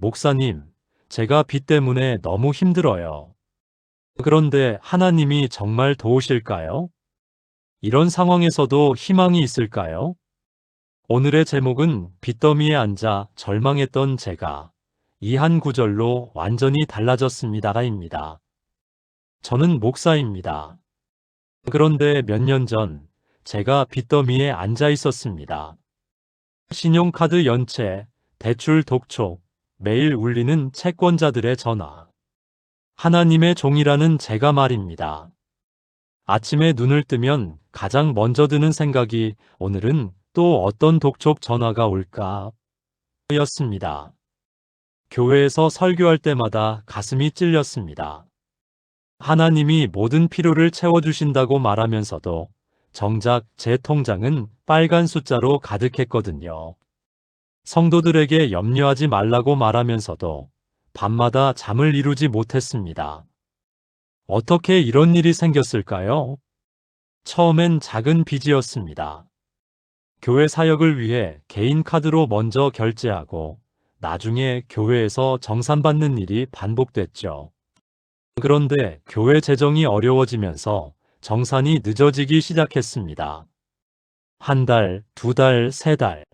목사님, 제가 빚 때문에 너무 힘들어요. 그런데 하나님이 정말 도우실까요? 이런 상황에서도 희망이 있을까요? 오늘의 제목은 빚더미에 앉아 절망했던 제가 이 한 구절로 완전히 달라졌습니다입니다. 저는 목사입니다. 그런데 몇 년 전 제가 빚더미에 앉아 있었습니다. 신용카드 연체, 대출 독촉, 매일 울리는 채권자들의 전화. 하나님의 종이라는 제가 말입니다. 아침에 눈을 뜨면 가장 먼저 드는 생각이 오늘은 또 어떤 독촉 전화가 올까? 였습니다. 교회에서 설교할 때마다 가슴이 찔렸습니다. 하나님이 모든 필요를 채워주신다고 말하면서도 정작 제 통장은 빨간 숫자로 가득했거든요. 성도들에게 염려하지 말라고 말하면서도 밤마다 잠을 이루지 못했습니다. 어떻게 이런 일이 생겼을까요? 처음엔 작은 빚이었습니다. 교회 사역을 위해 개인 카드로 먼저 결제하고 나중에 교회에서 정산받는 일이 반복됐죠. 그런데 교회 재정이 어려워지면서 정산이 늦어지기 시작했습니다. 한 달, 두 달, 세 달.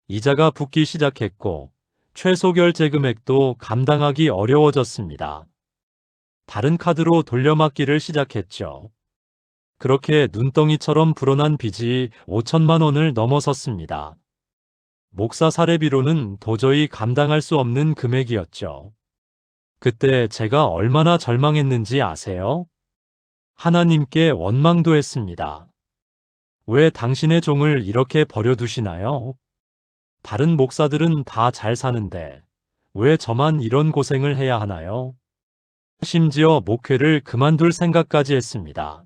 이자가 붙기 시작했고 최소 결제 금액도 감당하기 어려워졌습니다. 다른 카드로 돌려막기를 시작했죠. 그렇게 눈덩이처럼 불어난 빚이 5천만 원을 넘어섰습니다. 목사 사례비로는 도저히 감당할 수 없는 금액이었죠. 그때 제가 얼마나 절망했는지 아세요? 하나님께 원망도 했습니다. 왜 당신의 종을 이렇게 버려두시나요? 다른 목사들은 다 잘 사는데 왜 저만 이런 고생을 해야 하나요? 심지어 목회를 그만둘 생각까지 했습니다.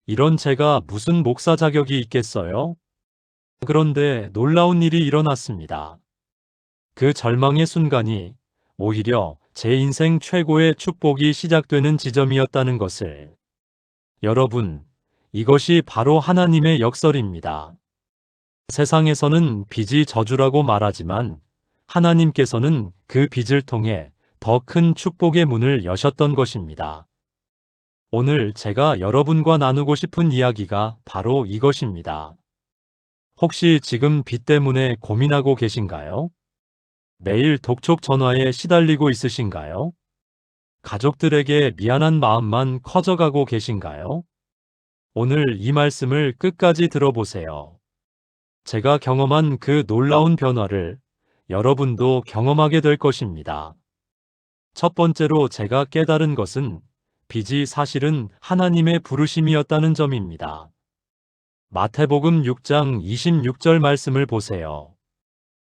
이런 제가 무슨 목사 자격이 있겠어요? 그런데 놀라운 일이 일어났습니다. 그 절망의 순간이 오히려 제 인생 최고의 축복이 시작되는 지점이었다는 것을. 여러분, 이것이 바로 하나님의 역설입니다. 세상에서는 빚이 저주라고 말하지만 하나님께서는 그 빚을 통해 더 큰 축복의 문을 여셨던 것입니다. 오늘 제가 여러분과 나누고 싶은 이야기가 바로 이것입니다. 혹시 지금 빚 때문에 고민하고 계신가요? 매일 독촉 전화에 시달리고 있으신가요? 가족들에게 미안한 마음만 커져가고 계신가요? 오늘 이 말씀을 끝까지 들어보세요. 제가 경험한 그 놀라운 변화를 여러분도 경험하게 될 것입니다. 첫 번째로 제가 깨달은 것은 빚이 사실은 하나님의 부르심이었다는 점입니다. 마태복음 6장 26절 말씀을 보세요.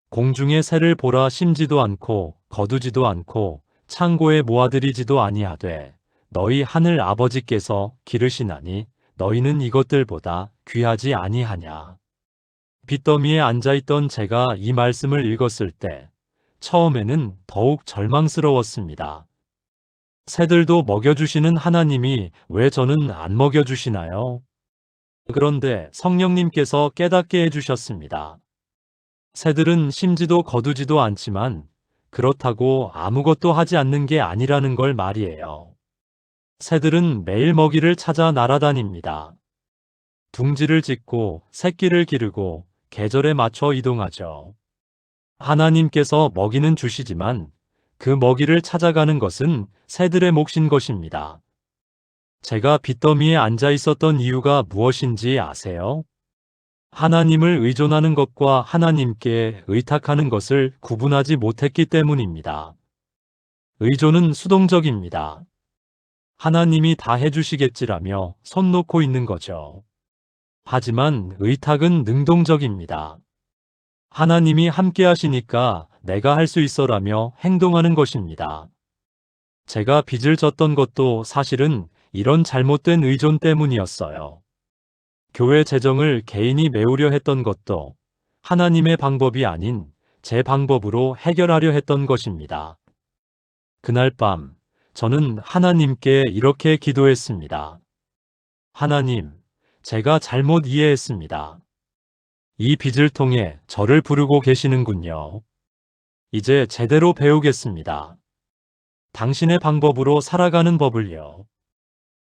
공중의 새를 보라 심지도 않고 거두지도 않고 창고에 모아들이지도 아니하되 너희 하늘 아버지께서 기르시나니 너희는 이것들보다 귀하지 아니하냐. 빚더미에 앉아있던 제가 이 말씀을 읽었을 때 처음에는 더욱 절망스러웠습니다. 새들도 먹여주시는 하나님이 왜 저는 안 먹여주시나요? 그런데 성령님께서 깨닫게 해주셨습니다. 새들은 심지도 거두지도 않지만 그렇다고 아무것도 하지 않는 게 아니라는 걸 말이에요. 새들은 매일 먹이를 찾아 날아다닙니다. 둥지를 짓고 새끼를 기르고 계절에 맞춰 이동하죠. 하나님께서 먹이는 주시지만 그 먹이를 찾아가는 것은 새들의 몫인 것입니다. 제가 빚더미에 앉아 있었던 이유가 무엇인지 아세요? 하나님을 의존하는 것과 하나님께 의탁하는 것을 구분하지 못했기 때문입니다. 의존은 수동적입니다. 하나님이 다 해주시겠지라며 손 놓고 있는 거죠. 하지만 의탁은 능동적입니다. 하나님이 함께 하시니까 내가 할 수 있어라며 행동하는 것입니다. 제가 빚을 졌던 것도 사실은 이런 잘못된 의존 때문이었어요. 교회 재정을 개인이 메우려 했던 것도 하나님의 방법이 아닌 제 방법으로 해결하려 했던 것입니다. 그날 밤, 저는 하나님께 이렇게 기도했습니다. 하나님, 제가 잘못 이해했습니다. 이 빚을 통해 저를 부르고 계시는군요. 이제 제대로 배우겠습니다. 당신의 방법으로 살아가는 법을요.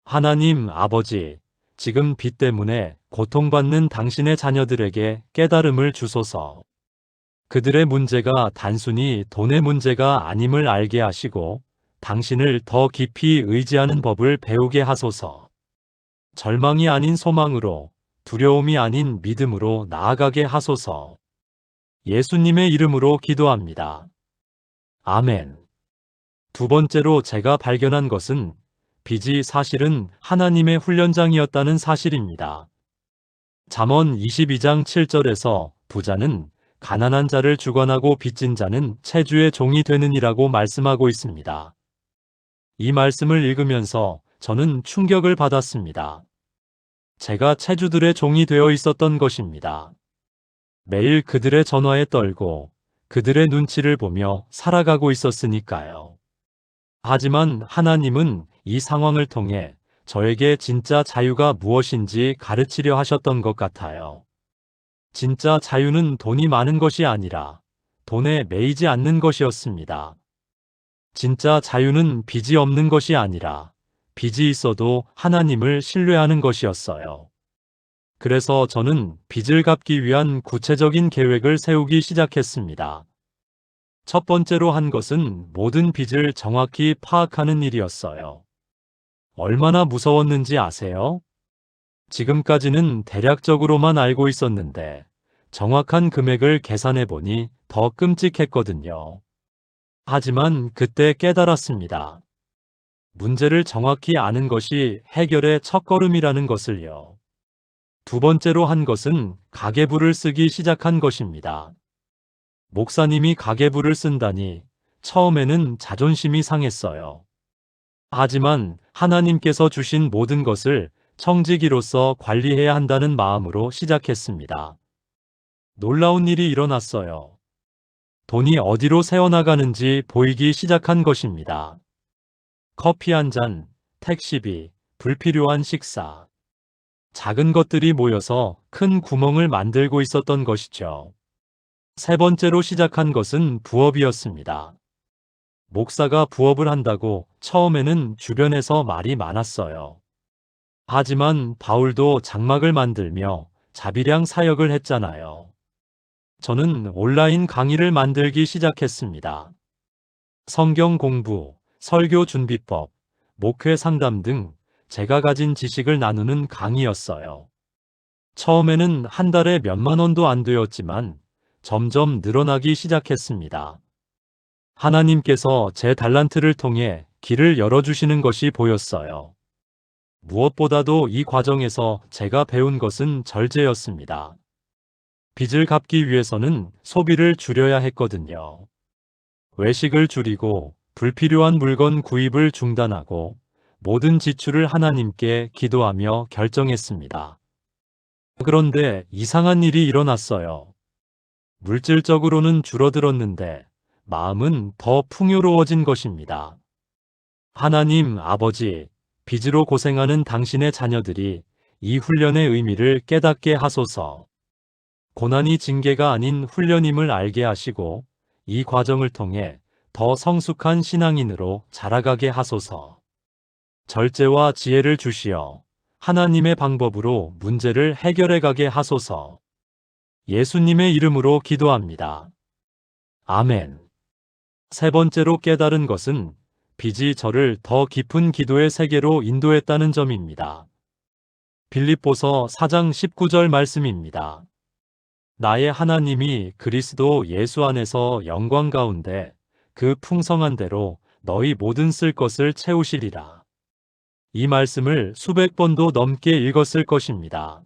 하나님 아버지, 지금 빚 때문에 고통받는 당신의 자녀들에게 깨달음을 주소서. 그들의 문제가 단순히 돈의 문제가 아님을 알게 하시고 당신을 더 깊이 의지하는 법을 배우게 하소서. 절망이 아닌 소망으로, 두려움이 아닌 믿음으로 나아가게 하소서. 예수님의 이름으로 기도합니다. 아멘. 두 번째로 제가 발견한 것은 빚이 사실은 하나님의 훈련장이었다는 사실입니다. 잠언 22장 7절에서 부자는 가난한 자를 주관하고 빚진 자는 채주의 종이 되느니라고 말씀하고 있습니다. 이 말씀을 읽으면서 저는 충격을 받았습니다. 제가 채주들의 종이 되어 있었던 것입니다. 매일 그들의 전화에 떨고 그들의 눈치를 보며 살아가고 있었으니까요. 하지만 하나님은 이 상황을 통해 저에게 진짜 자유가 무엇인지 가르치려 하셨던 것 같아요. 진짜 자유는 돈이 많은 것이 아니라 돈에 매이지 않는 것이었습니다. 진짜 자유는 빚이 없는 것이 아니라 빚이 있어도 하나님을 신뢰하는 것이었어요. 그래서 저는 빚을 갚기 위한 구체적인 계획을 세우기 시작했습니다. 첫 번째로 한 것은 모든 빚을 정확히 파악하는 일이었어요. 얼마나 무서웠는지 아세요? 지금까지는 대략적으로만 알고 있었는데 정확한 금액을 계산해 보니 더 끔찍했거든요. 하지만 그때 깨달았습니다. 문제를 정확히 아는 것이 해결의 첫걸음이라는 것을요. 두 번째로 한 것은 가계부를 쓰기 시작한 것입니다. 목사님이 가계부를 쓴다니 처음에는 자존심이 상했어요. 하지만 하나님께서 주신 모든 것을 청지기로서 관리해야 한다는 마음으로 시작했습니다. 놀라운 일이 일어났어요. 돈이 어디로 새어나가는지 보이기 시작한 것입니다. 커피 한 잔, 택시비, 불필요한 식사. 작은 것들이 모여서 큰 구멍을 만들고 있었던 것이죠. 세 번째로 시작한 것은 부업이었습니다. 목사가 부업을 한다고 처음에는 주변에서 말이 많았어요. 하지만 바울도 장막을 만들며 자비량 사역을 했잖아요. 저는 온라인 강의를 만들기 시작했습니다. 성경 공부, 설교 준비법, 목회 상담 등 제가 가진 지식을 나누는 강의였어요. 처음에는 한 달에 몇만 원도 안 되었지만 점점 늘어나기 시작했습니다. 하나님께서 제 달란트를 통해 길을 열어주시는 것이 보였어요. 무엇보다도 이 과정에서 제가 배운 것은 절제였습니다. 빚을 갚기 위해서는 소비를 줄여야 했거든요. 외식을 줄이고 불필요한 물건 구입을 중단하고 모든 지출을 하나님께 기도하며 결정했습니다. 그런데 이상한 일이 일어났어요. 물질적으로는 줄어들었는데 마음은 더 풍요로워진 것입니다. 하나님 아버지, 빚으로 고생하는 당신의 자녀들이 이 훈련의 의미를 깨닫게 하소서. 고난이 징계가 아닌 훈련임을 알게 하시고 이 과정을 통해 더 성숙한 신앙인으로 자라가게 하소서. 절제와 지혜를 주시어 하나님의 방법으로 문제를 해결해 가게 하소서. 예수님의 이름으로 기도합니다. 아멘. 세 번째로 깨달은 것은 빚이 저를 더 깊은 기도의 세계로 인도했다는 점입니다. 빌립보서 4장 19절 말씀입니다. 나의 하나님이 그리스도 예수 안에서 영광 가운데 그 풍성한 대로 너희 모든 쓸 것을 채우시리라. 이 말씀을 수백 번도 넘게 읽었을 것입니다.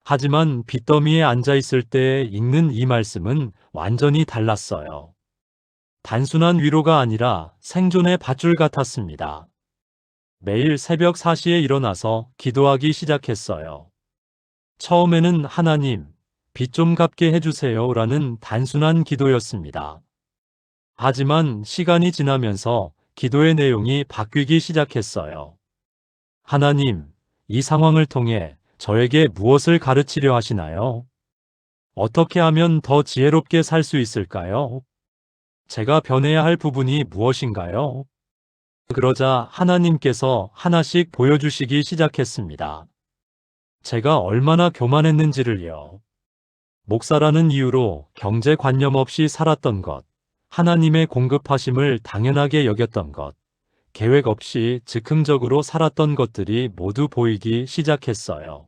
하지만 빚더미에 앉아 있을 때 읽는 이 말씀은 완전히 달랐어요. 단순한 위로가 아니라 생존의 밧줄 같았습니다. 매일 새벽 4시에 일어나서 기도하기 시작했어요. 처음에는 하나님, 빚 좀 갚게 해주세요 라는 단순한 기도였습니다. 하지만 시간이 지나면서 기도의 내용이 바뀌기 시작했어요. 하나님, 이 상황을 통해 저에게 무엇을 가르치려 하시나요? 어떻게 하면 더 지혜롭게 살 수 있을까요? 제가 변해야 할 부분이 무엇인가요? 그러자 하나님께서 하나씩 보여주시기 시작했습니다. 제가 얼마나 교만했는지를요. 목사라는 이유로 경제관념 없이 살았던 것, 하나님의 공급하심을 당연하게 여겼던 것, 계획 없이 즉흥적으로 살았던 것들이 모두 보이기 시작했어요.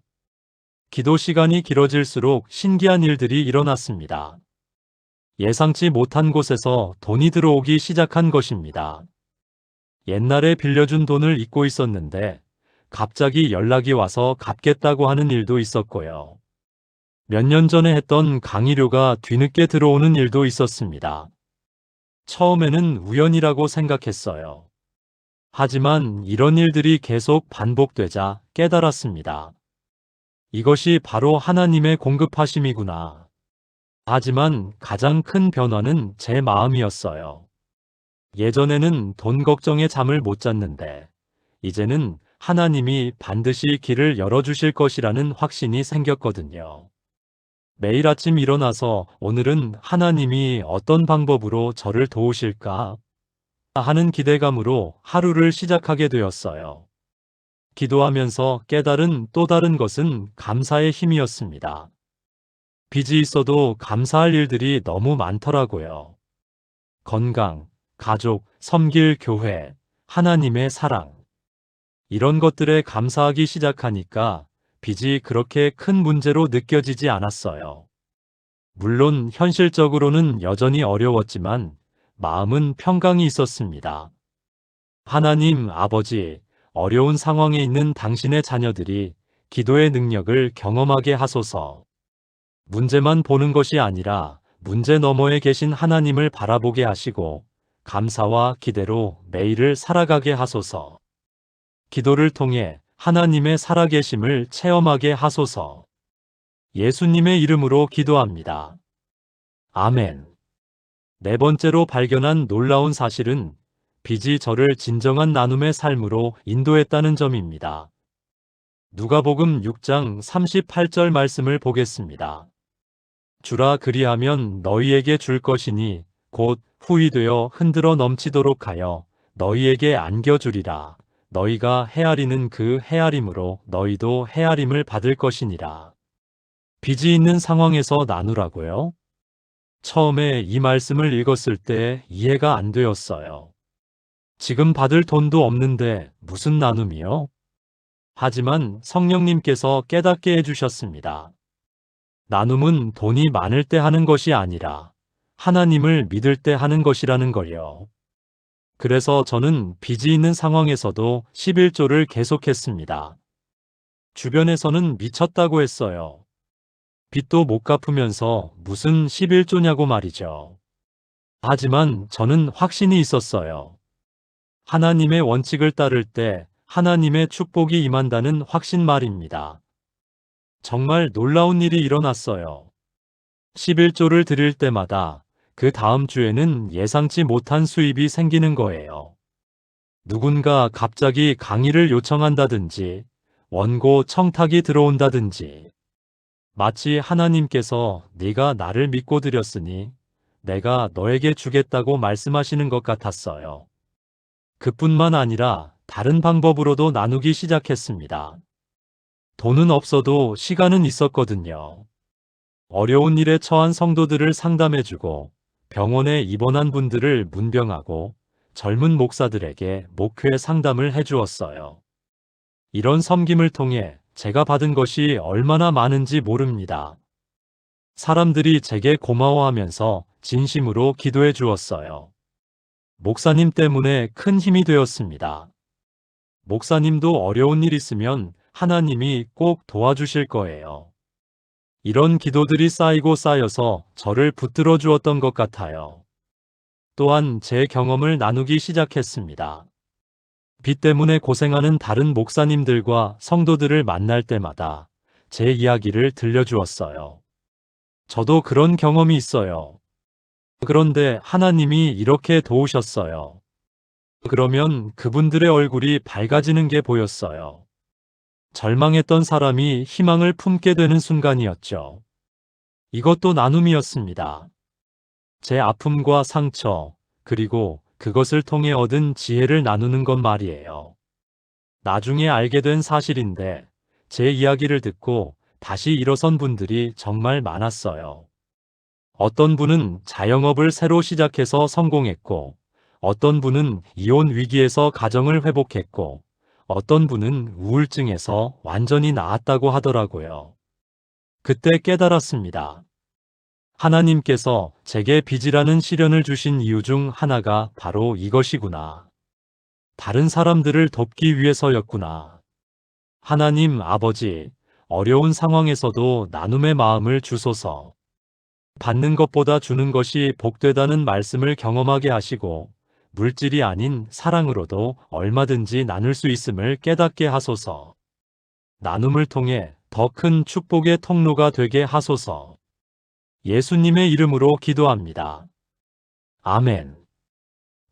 기도 시간이 길어질수록 신기한 일들이 일어났습니다. 예상치 못한 곳에서 돈이 들어오기 시작한 것입니다. 옛날에 빌려준 돈을 잊고 있었는데 갑자기 연락이 와서 갚겠다고 하는 일도 있었고요. 몇 년 전에 했던 강의료가 뒤늦게 들어오는 일도 있었습니다. 처음에는 우연이라고 생각했어요. 하지만 이런 일들이 계속 반복되자 깨달았습니다. 이것이 바로 하나님의 공급하심이구나. 하지만 가장 큰 변화는 제 마음이었어요. 예전에는 돈 걱정에 잠을 못 잤는데, 이제는 하나님이 반드시 길을 열어주실 것이라는 확신이 생겼거든요. 매일 아침 일어나서 오늘은 하나님이 어떤 방법으로 저를 도우실까 하는 기대감으로 하루를 시작하게 되었어요. 기도하면서 깨달은 또 다른 것은 감사의 힘이었습니다. 빚이 있어도 감사할 일들이 너무 많더라고요. 건강, 가족, 섬길 교회, 하나님의 사랑. 이런 것들에 감사하기 시작하니까 빚이 그렇게 큰 문제로 느껴지지 않았어요. 물론 현실적으로는 여전히 어려웠지만 마음은 평강이 있었습니다. 하나님 아버지, 어려운 상황에 있는 당신의 자녀들이 기도의 능력을 경험하게 하소서. 문제만 보는 것이 아니라 문제 너머에 계신 하나님을 바라보게 하시고 감사와 기대로 매일을 살아가게 하소서. 기도를 통해 하나님의 살아계심을 체험하게 하소서. 예수님의 이름으로 기도합니다. 아멘. 네 번째로 발견한 놀라운 사실은 빚이 저를 진정한 나눔의 삶으로 인도했다는 점입니다. 누가복음 6장 38절 말씀을 보겠습니다. 주라 그리하면 너희에게 줄 것이니 곧 후히 되어 흔들어 넘치도록 하여 너희에게 안겨주리라. 너희가 헤아리는 그 헤아림으로 너희도 헤아림을 받을 것이니라. 빚이 있는 상황에서 나누라고요? 처음에 이 말씀을 읽었을 때 이해가 안 되었어요. 지금 받을 돈도 없는데 무슨 나눔이요? 하지만 성령님께서 깨닫게 해주셨습니다. 나눔은 돈이 많을 때 하는 것이 아니라 하나님을 믿을 때 하는 것이라는 걸요. 그래서 저는 빚이 있는 상황에서도 11조를 계속했습니다. 주변에서는 미쳤다고 했어요. 빚도 못 갚으면서 무슨 11조냐고 말이죠. 하지만 저는 확신이 있었어요. 하나님의 원칙을 따를 때 하나님의 축복이 임한다는 확신 말입니다. 정말 놀라운 일이 일어났어요. 11조를 드릴 때마다 그 다음 주에는 예상치 못한 수입이 생기는 거예요. 누군가 갑자기 강의를 요청한다든지 원고 청탁이 들어온다든지 마치 하나님께서 네가 나를 믿고 드렸으니 내가 너에게 주겠다고 말씀하시는 것 같았어요. 그뿐만 아니라 다른 방법으로도 나누기 시작했습니다. 돈은 없어도 시간은 있었거든요. 어려운 일에 처한 성도들을 상담해주고 병원에 입원한 분들을 문병하고 젊은 목사들에게 목회 상담을 해주었어요. 이런 섬김을 통해 제가 받은 것이 얼마나 많은지 모릅니다. 사람들이 제게 고마워하면서 진심으로 기도해 주었어요. 목사님 때문에 큰 힘이 되었습니다. 목사님도 어려운 일 있으면 하나님이 꼭 도와주실 거예요. 이런 기도들이 쌓이고 쌓여서 저를 붙들어 주었던 것 같아요. 또한 제 경험을 나누기 시작했습니다. 빚 때문에 고생하는 다른 목사님들과 성도들을 만날 때마다 제 이야기를 들려주었어요. 저도 그런 경험이 있어요. 그런데 하나님이 이렇게 도우셨어요. 그러면 그분들의 얼굴이 밝아지는 게 보였어요. 절망했던 사람이 희망을 품게 되는 순간이었죠. 이것도 나눔이었습니다. 제 아픔과 상처, 그리고 그것을 통해 얻은 지혜를 나누는 것 말이에요. 나중에 알게 된 사실인데 제 이야기를 듣고 다시 일어선 분들이 정말 많았어요. 어떤 분은 자영업을 새로 시작해서 성공했고, 어떤 분은 이혼 위기에서 가정을 회복했고, 어떤 분은 우울증에서 완전히 나았다고 하더라고요. 그때 깨달았습니다. 하나님께서 제게 빚이라는 시련을 주신 이유 중 하나가 바로 이것이구나. 다른 사람들을 돕기 위해서였구나. 하나님 아버지, 어려운 상황에서도 나눔의 마음을 주소서. 받는 것보다 주는 것이 복되다는 말씀을 경험하게 하시고, 물질이 아닌 사랑으로도 얼마든지 나눌 수 있음을 깨닫게 하소서. 나눔을 통해 더 큰 축복의 통로가 되게 하소서. 예수님의 이름으로 기도합니다. 아멘.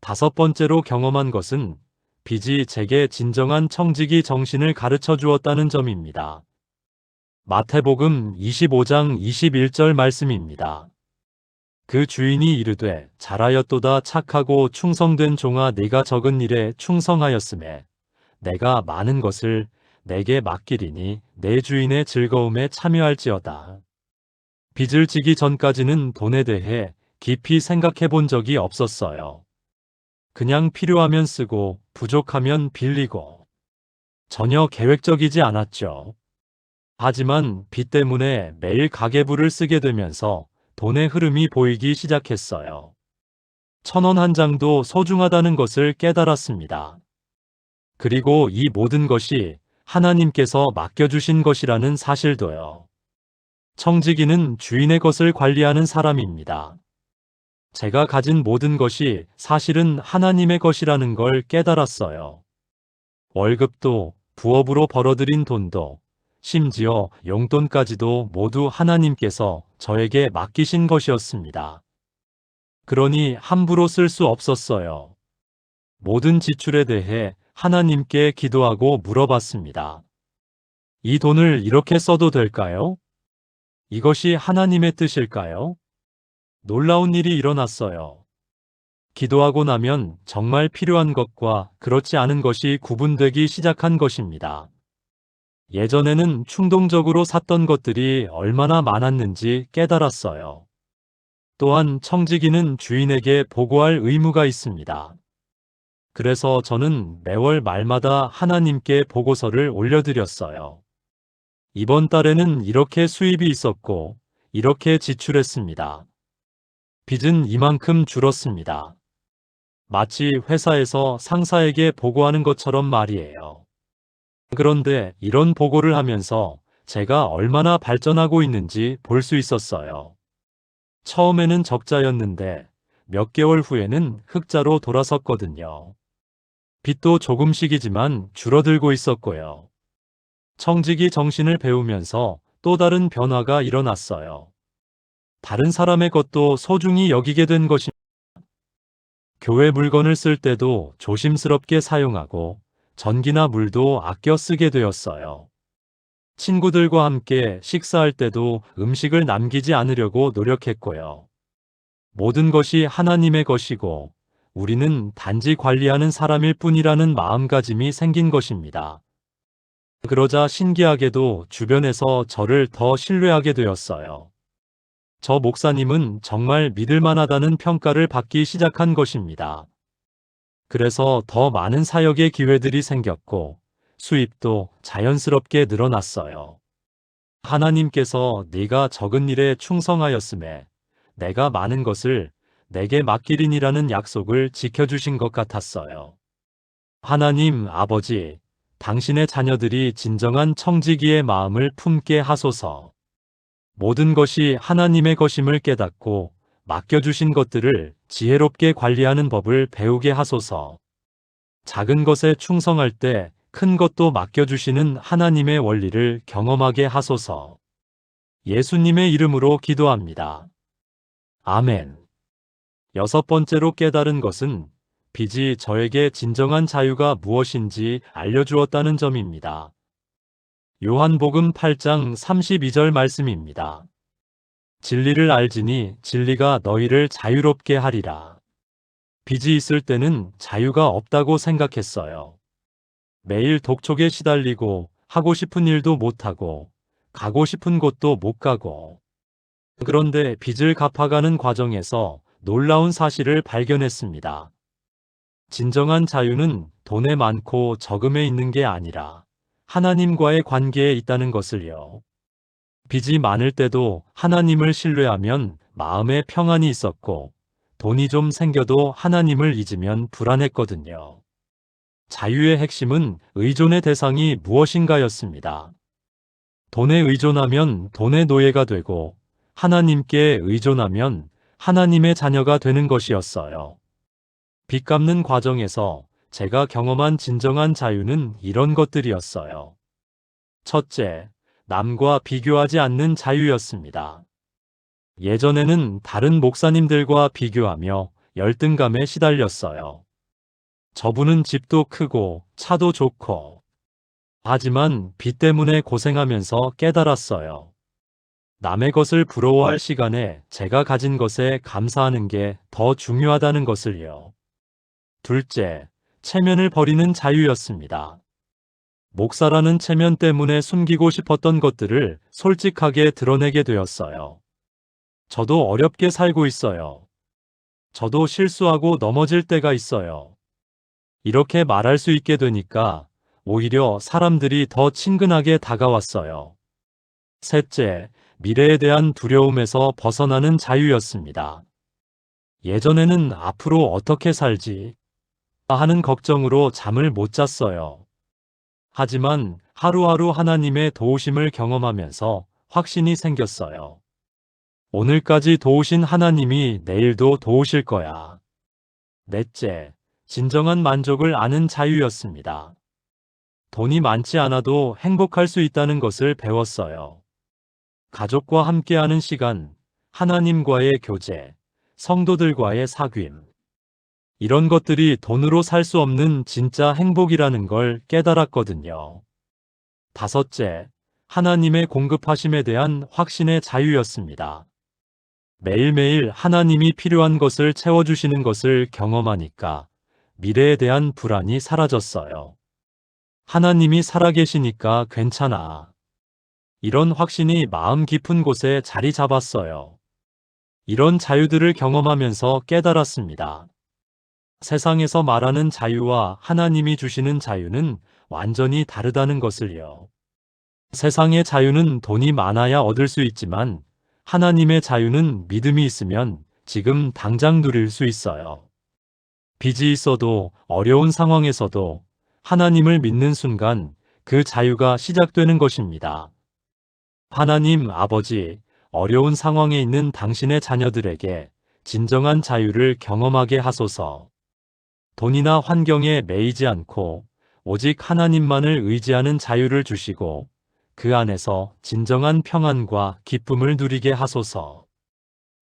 다섯 번째로 경험한 것은 빚이 제게 진정한 청지기 정신을 가르쳐 주었다는 점입니다. 마태복음 25장 21절 말씀입니다. 그 주인이 이르되 잘하였도다 착하고 충성된 종아 네가 적은 일에 충성하였음에 내가 많은 것을 내게 맡기리니 내 주인의 즐거움에 참여할지어다. 빚을 지기 전까지는 돈에 대해 깊이 생각해 본 적이 없었어요. 그냥 필요하면 쓰고 부족하면 빌리고 전혀 계획적이지 않았죠. 하지만 빚 때문에 매일 가계부를 쓰게 되면서 돈의 흐름이 보이기 시작했어요. 1,000원 한 장도 소중하다는 것을 깨달았습니다. 그리고 이 모든 것이 하나님께서 맡겨주신 것이라는 사실도요. 청지기는 주인의 것을 관리하는 사람입니다. 제가 가진 모든 것이 사실은 하나님의 것이라는 걸 깨달았어요. 월급도, 부업으로 벌어들인 돈도, 심지어 용돈까지도 모두 하나님께서 저에게 맡기신 것이었습니다. 그러니 함부로 쓸 수 없었어요. 모든 지출에 대해 하나님께 기도하고 물어봤습니다. 이 돈을 이렇게 써도 될까요? 이것이 하나님의 뜻일까요? 놀라운 일이 일어났어요. 기도하고 나면 정말 필요한 것과 그렇지 않은 것이 구분되기 시작한 것입니다. 예전에는 충동적으로 샀던 것들이 얼마나 많았는지 깨달았어요. 또한 청지기는 주인에게 보고할 의무가 있습니다. 그래서 저는 매월 말마다 하나님께 보고서를 올려드렸어요. 이번 달에는 이렇게 수입이 있었고, 이렇게 지출했습니다. 빚은 이만큼 줄었습니다. 마치 회사에서 상사에게 보고하는 것처럼 말이에요. 그런데 이런 보고를 하면서 제가 얼마나 발전하고 있는지 볼 수 있었어요. 처음에는 적자였는데 몇 개월 후에는 흑자로 돌아섰거든요. 빚도 조금씩이지만 줄어들고 있었고요. 청지기 정신을 배우면서 또 다른 변화가 일어났어요. 다른 사람의 것도 소중히 여기게 된 것입니다. 교회 물건을 쓸 때도 조심스럽게 사용하고 전기나 물도 아껴 쓰게 되었어요. 친구들과 함께 식사할 때도 음식을 남기지 않으려고 노력했고요. 모든 것이 하나님의 것이고 우리는 단지 관리하는 사람일 뿐이라는 마음가짐이 생긴 것입니다. 그러자 신기하게도 주변에서 저를 더 신뢰하게 되었어요. 저 목사님은 정말 믿을 만하다는 평가를 받기 시작한 것입니다. 그래서 더 많은 사역의 기회들이 생겼고 수입도 자연스럽게 늘어났어요. 하나님께서 네가 적은 일에 충성하였음에 내가 많은 것을 내게 맡기리니라는 약속을 지켜주신 것 같았어요. 하나님 아버지, 당신의 자녀들이 진정한 청지기의 마음을 품게 하소서. 모든 것이 하나님의 것임을 깨닫고 맡겨주신 것들을 지혜롭게 관리하는 법을 배우게 하소서. 작은 것에 충성할 때 큰 것도 맡겨주시는 하나님의 원리를 경험하게 하소서. 예수님의 이름으로 기도합니다. 아멘. 여섯 번째로 깨달은 것은 빚이 저에게 진정한 자유가 무엇인지 알려주었다는 점입니다. 요한복음 8장 32절 말씀입니다. 진리를 알지니 진리가 너희를 자유롭게 하리라. 빚이 있을 때는 자유가 없다고 생각했어요. 매일 독촉에 시달리고 하고 싶은 일도 못하고 가고 싶은 곳도 못 가고. 그런데 빚을 갚아가는 과정에서 놀라운 사실을 발견했습니다. 진정한 자유는 돈에 많고 적음에 있는 게 아니라 하나님과의 관계에 있다는 것을요. 빚이 많을 때도 하나님을 신뢰하면 마음에 평안이 있었고, 돈이 좀 생겨도 하나님을 잊으면 불안했거든요. 자유의 핵심은 의존의 대상이 무엇인가였습니다. 돈에 의존하면 돈의 노예가 되고, 하나님께 의존하면 하나님의 자녀가 되는 것이었어요. 빚 갚는 과정에서 제가 경험한 진정한 자유는 이런 것들이었어요. 첫째, 남과 비교하지 않는 자유였습니다. 예전에는 다른 목사님들과 비교하며 열등감에 시달렸어요. 저분은 집도 크고 차도 좋고. 하지만 빚 때문에 고생하면서 깨달았어요. 남의 것을 부러워할 시간에 제가 가진 것에 감사하는 게 더 중요하다는 것을요. 둘째, 체면을 버리는 자유였습니다. 목사라는 체면 때문에 숨기고 싶었던 것들을 솔직하게 드러내게 되었어요. 저도 어렵게 살고 있어요. 저도 실수하고 넘어질 때가 있어요. 이렇게 말할 수 있게 되니까 오히려 사람들이 더 친근하게 다가왔어요. 셋째, 미래에 대한 두려움에서 벗어나는 자유였습니다. 예전에는 앞으로 어떻게 살지 하는 걱정으로 잠을 못 잤어요. 하지만 하루하루 하나님의 도우심을 경험하면서 확신이 생겼어요. 오늘까지 도우신 하나님이 내일도 도우실 거야. 넷째, 진정한 만족을 아는 자유였습니다. 돈이 많지 않아도 행복할 수 있다는 것을 배웠어요. 가족과 함께하는 시간, 하나님과의 교제, 성도들과의 사귐. 이런 것들이 돈으로 살 수 없는 진짜 행복이라는 걸 깨달았거든요. 다섯째, 하나님의 공급하심에 대한 확신의 자유였습니다. 매일매일 하나님이 필요한 것을 채워주시는 것을 경험하니까 미래에 대한 불안이 사라졌어요. 하나님이 살아계시니까 괜찮아. 이런 확신이 마음 깊은 곳에 자리 잡았어요. 이런 자유들을 경험하면서 깨달았습니다. 세상에서 말하는 자유와 하나님이 주시는 자유는 완전히 다르다는 것을요. 세상의 자유는 돈이 많아야 얻을 수 있지만 하나님의 자유는 믿음이 있으면 지금 당장 누릴 수 있어요. 빚이 있어도 어려운 상황에서도 하나님을 믿는 순간 그 자유가 시작되는 것입니다. 하나님 아버지, 어려운 상황에 있는 당신의 자녀들에게 진정한 자유를 경험하게 하소서. 돈이나 환경에 매이지 않고 오직 하나님만을 의지하는 자유를 주시고 그 안에서 진정한 평안과 기쁨을 누리게 하소서.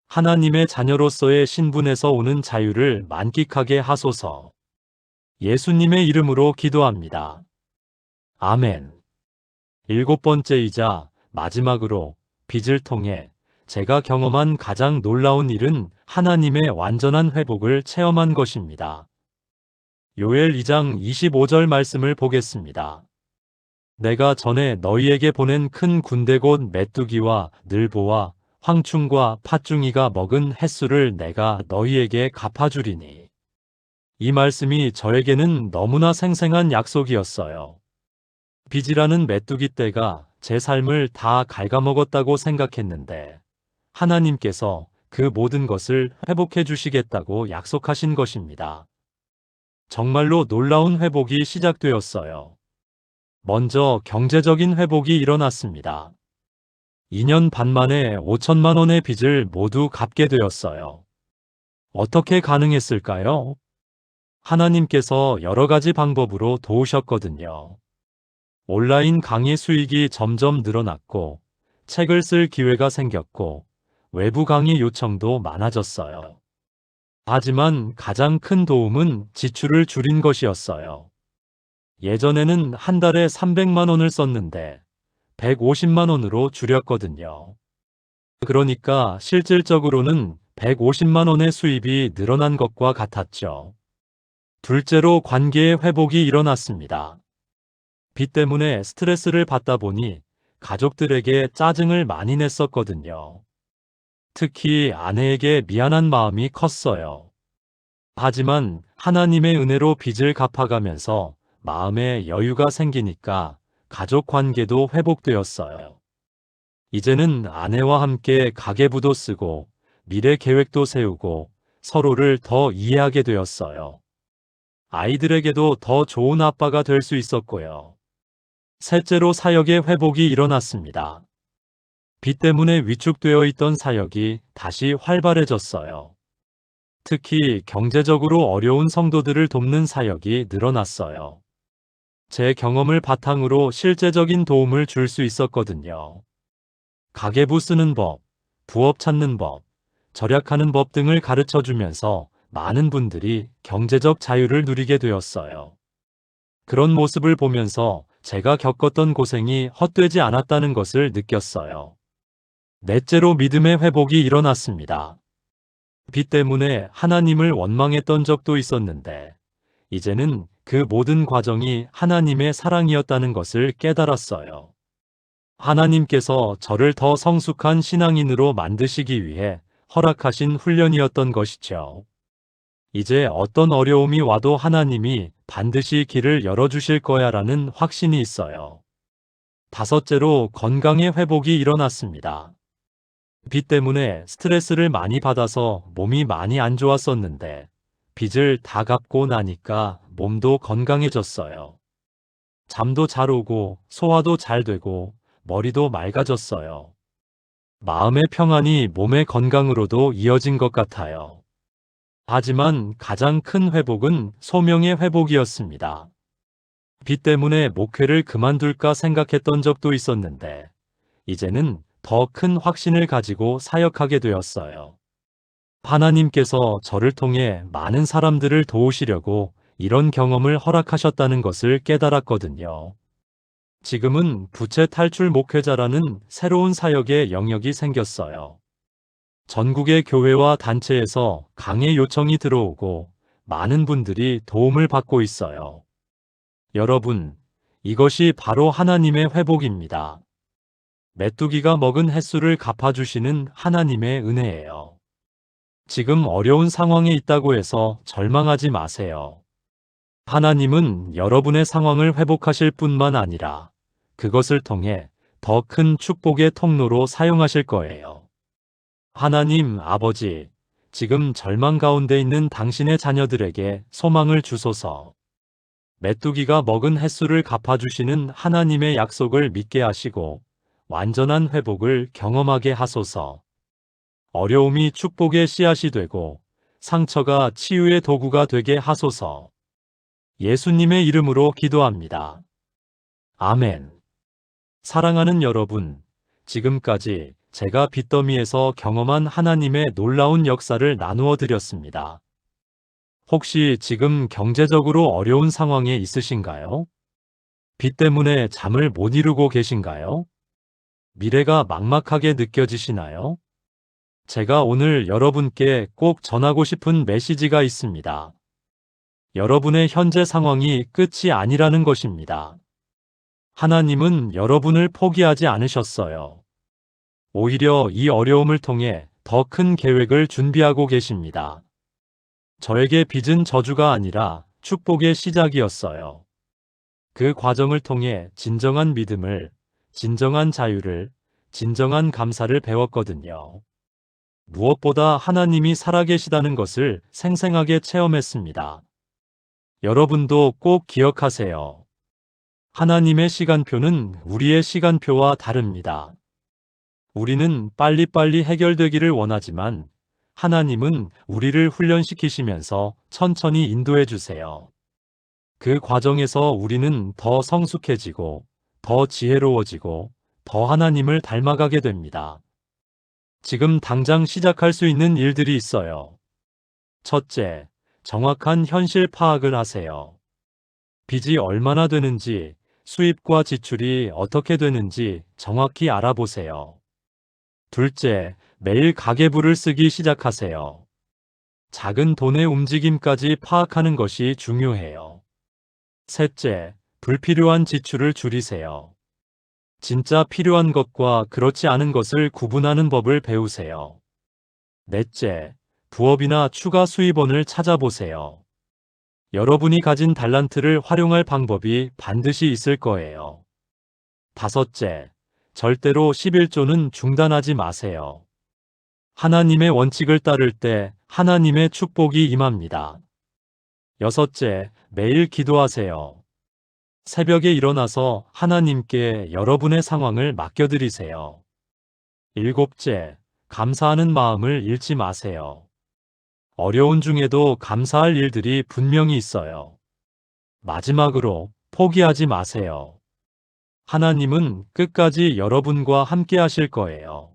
하나님의 자녀로서의 신분에서 오는 자유를 만끽하게 하소서. 예수님의 이름으로 기도합니다. 아멘. 일곱 번째이자 마지막으로 빚을 통해 제가 경험한 가장 놀라운 일은 하나님의 완전한 회복을 체험한 것입니다. 요엘 2장 25절 말씀을 보겠습니다. 내가 전에 너희에게 보낸 큰 군대 곧 메뚜기와 늘보와 황충과 팥중이가 먹은 횟수를 내가 너희에게 갚아주리니. 이 말씀이 저에게는 너무나 생생한 약속이었어요. 빚이라는 메뚜기 떼가 제 삶을 다 갉아먹었다고 생각했는데 하나님께서 그 모든 것을 회복해 주시겠다고 약속하신 것입니다. 정말로 놀라운 회복이 시작되었어요. 먼저 경제적인 회복이 일어났습니다. 2년 반 만에 5천만 원의 빚을 모두 갚게 되었어요. 어떻게 가능했을까요? 하나님께서 여러 가지 방법으로 도우셨거든요. 온라인 강의 수익이 점점 늘어났고, 책을 쓸 기회가 생겼고, 외부 강의 요청도 많아졌어요. 하지만 가장 큰 도움은 지출을 줄인 것이었어요. 예전에는 한 달에 300만 원을 썼는데 150만 원으로 줄였거든요. 그러니까 실질적으로는 150만 원의 수입이 늘어난 것과 같았죠. 둘째로 관계의 회복이 일어났습니다. 빚 때문에 스트레스를 받다 보니 가족들에게 짜증을 많이 냈었거든요. 특히 아내에게 미안한 마음이 컸어요. 하지만 하나님의 은혜로 빚을 갚아가면서 마음에 여유가 생기니까 가족 관계도 회복되었어요. 이제는 아내와 함께 가계부도 쓰고 미래 계획도 세우고 서로를 더 이해하게 되었어요. 아이들에게도 더 좋은 아빠가 될 수 있었고요. 셋째로 사역의 회복이 일어났습니다. 빚 때문에 위축되어 있던 사역이 다시 활발해졌어요. 특히 경제적으로 어려운 성도들을 돕는 사역이 늘어났어요. 제 경험을 바탕으로 실제적인 도움을 줄 수 있었거든요. 가계부 쓰는 법, 부업 찾는 법, 절약하는 법 등을 가르쳐 주면서 많은 분들이 경제적 자유를 누리게 되었어요. 그런 모습을 보면서 제가 겪었던 고생이 헛되지 않았다는 것을 느꼈어요. 넷째로 믿음의 회복이 일어났습니다. 빚 때문에 하나님을 원망했던 적도 있었는데, 이제는 그 모든 과정이 하나님의 사랑이었다는 것을 깨달았어요. 하나님께서 저를 더 성숙한 신앙인으로 만드시기 위해 허락하신 훈련이었던 것이죠. 이제 어떤 어려움이 와도 하나님이 반드시 길을 열어주실 거야라는 확신이 있어요. 다섯째로 건강의 회복이 일어났습니다. 빚 때문에 스트레스를 많이 받아서 몸이 많이 안 좋았었는데 빚을 다 갚고 나니까 몸도 건강해졌어요. 잠도 잘 오고 소화도 잘 되고 머리도 맑아졌어요. 마음의 평안이 몸의 건강으로도 이어진 것 같아요. 하지만 가장 큰 회복은 소명의 회복이었습니다. 빚 때문에 목회를 그만둘까 생각했던 적도 있었는데 이제는 더 큰 확신을 가지고 사역하게 되었어요. 하나님께서 저를 통해 많은 사람들을 도우시려고 이런 경험을 허락하셨다는 것을 깨달았거든요. 지금은 부채 탈출 목회자라는 새로운 사역의 영역이 생겼어요. 전국의 교회와 단체에서 강의 요청이 들어오고 많은 분들이 도움을 받고 있어요. 여러분, 이것이 바로 하나님의 회복입니다. 메뚜기가 먹은 횟수를 갚아주시는 하나님의 은혜예요. 지금 어려운 상황에 있다고 해서 절망하지 마세요. 하나님은 여러분의 상황을 회복하실 뿐만 아니라 그것을 통해 더 큰 축복의 통로로 사용하실 거예요. 하나님 아버지, 지금 절망 가운데 있는 당신의 자녀들에게 소망을 주소서. 메뚜기가 먹은 횟수를 갚아주시는 하나님의 약속을 믿게 하시고 완전한 회복을 경험하게 하소서. 어려움이 축복의 씨앗이 되고 상처가 치유의 도구가 되게 하소서. 예수님의 이름으로 기도합니다. 아멘. 사랑하는 여러분, 지금까지 제가 빚더미에서 경험한 하나님의 놀라운 역사를 나누어 드렸습니다. 혹시 지금 경제적으로 어려운 상황에 있으신가요? 빚 때문에 잠을 못 이루고 계신가요? 미래가 막막하게 느껴지시나요? 제가 오늘 여러분께 꼭 전하고 싶은 메시지가 있습니다. 여러분의 현재 상황이 끝이 아니라는 것입니다. 하나님은 여러분을 포기하지 않으셨어요. 오히려 이 어려움을 통해 더 큰 계획을 준비하고 계십니다. 저에게 빚은 저주가 아니라 축복의 시작이었어요. 그 과정을 통해 진정한 믿음을, 진정한 자유를, 진정한 감사를 배웠거든요. 무엇보다 하나님이 살아계시다는 것을 생생하게 체험했습니다. 여러분도 꼭 기억하세요. 하나님의 시간표는 우리의 시간표와 다릅니다. 우리는 빨리빨리 해결되기를 원하지만 하나님은 우리를 훈련시키시면서 천천히 인도해 주세요. 그 과정에서 우리는 더 성숙해지고, 더 지혜로워지고, 더 하나님을 닮아가게 됩니다. 지금 당장 시작할 수 있는 일들이 있어요. 첫째, 정확한 현실 파악을 하세요. 빚이 얼마나 되는지, 수입과 지출이 어떻게 되는지 정확히 알아보세요. 둘째, 매일 가계부를 쓰기 시작하세요. 작은 돈의 움직임까지 파악하는 것이 중요해요. 셋째, 불필요한 지출을 줄이세요. 진짜 필요한 것과 그렇지 않은 것을 구분하는 법을 배우세요. 넷째, 부업이나 추가 수입원을 찾아보세요. 여러분이 가진 달란트를 활용할 방법이 반드시 있을 거예요. 다섯째, 절대로 11조는 중단하지 마세요. 하나님의 원칙을 따를 때 하나님의 축복이 임합니다. 여섯째, 매일 기도하세요. 새벽에 일어나서 하나님께 여러분의 상황을 맡겨드리세요. 일곱째, 감사하는 마음을 잃지 마세요. 어려운 중에도 감사할 일들이 분명히 있어요. 마지막으로 포기하지 마세요. 하나님은 끝까지 여러분과 함께 하실 거예요.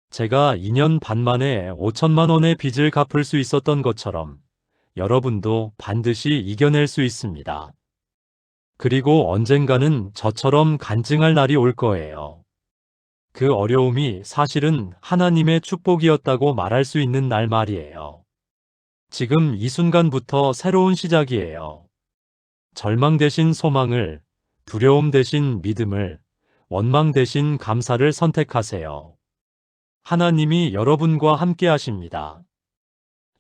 제가 2년 반 만에 5천만 원의 빚을 갚을 수 있었던 것처럼 여러분도 반드시 이겨낼 수 있습니다. 그리고 언젠가는 저처럼 간증할 날이 올 거예요. 그 어려움이 사실은 하나님의 축복이었다고 말할 수 있는 날 말이에요. 지금 이 순간부터 새로운 시작이에요. 절망 대신 소망을, 두려움 대신 믿음을, 원망 대신 감사를 선택하세요. 하나님이 여러분과 함께 하십니다.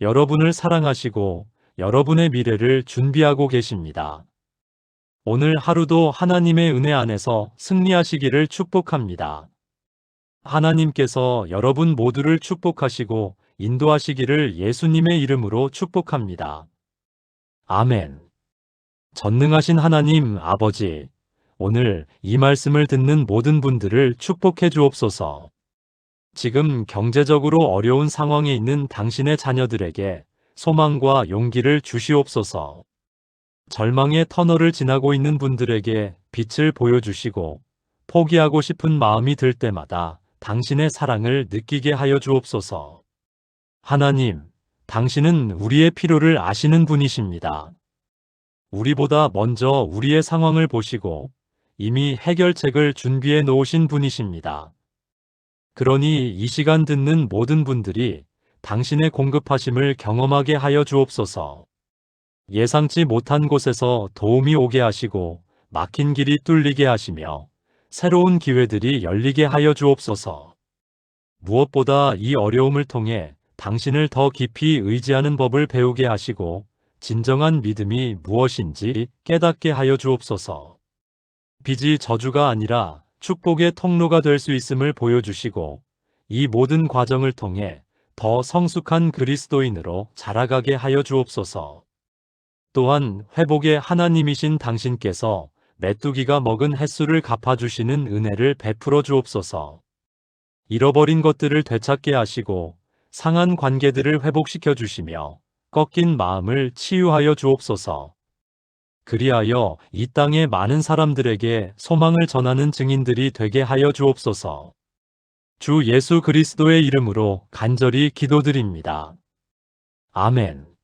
여러분을 사랑하시고 여러분의 미래를 준비하고 계십니다. 오늘 하루도 하나님의 은혜 안에서 승리하시기를 축복합니다. 하나님께서 여러분 모두를 축복하시고 인도하시기를 예수님의 이름으로 축복합니다. 아멘. 전능하신 하나님 아버지, 오늘 이 말씀을 듣는 모든 분들을 축복해 주옵소서. 지금 경제적으로 어려운 상황에 있는 당신의 자녀들에게 소망과 용기를 주시옵소서. 절망의 터널을 지나고 있는 분들에게 빛을 보여주시고 포기하고 싶은 마음이 들 때마다 당신의 사랑을 느끼게 하여 주옵소서. 하나님, 당신은 우리의 필요를 아시는 분이십니다. 우리보다 먼저 우리의 상황을 보시고 이미 해결책을 준비해 놓으신 분이십니다. 그러니 이 시간 듣는 모든 분들이 당신의 공급하심을 경험하게 하여 주옵소서. 예상치 못한 곳에서 도움이 오게 하시고 막힌 길이 뚫리게 하시며 새로운 기회들이 열리게 하여 주옵소서. 무엇보다 이 어려움을 통해 당신을 더 깊이 의지하는 법을 배우게 하시고 진정한 믿음이 무엇인지 깨닫게 하여 주옵소서. 빚이 저주가 아니라 축복의 통로가 될 수 있음을 보여주시고 이 모든 과정을 통해 더 성숙한 그리스도인으로 자라가게 하여 주옵소서. 또한 회복의 하나님이신 당신께서 메뚜기가 먹은 횟수를 갚아주시는 은혜를 베풀어 주옵소서. 잃어버린 것들을 되찾게 하시고 상한 관계들을 회복시켜 주시며 꺾인 마음을 치유하여 주옵소서. 그리하여 이 땅의 많은 사람들에게 소망을 전하는 증인들이 되게 하여 주옵소서. 주 예수 그리스도의 이름으로 간절히 기도드립니다. 아멘.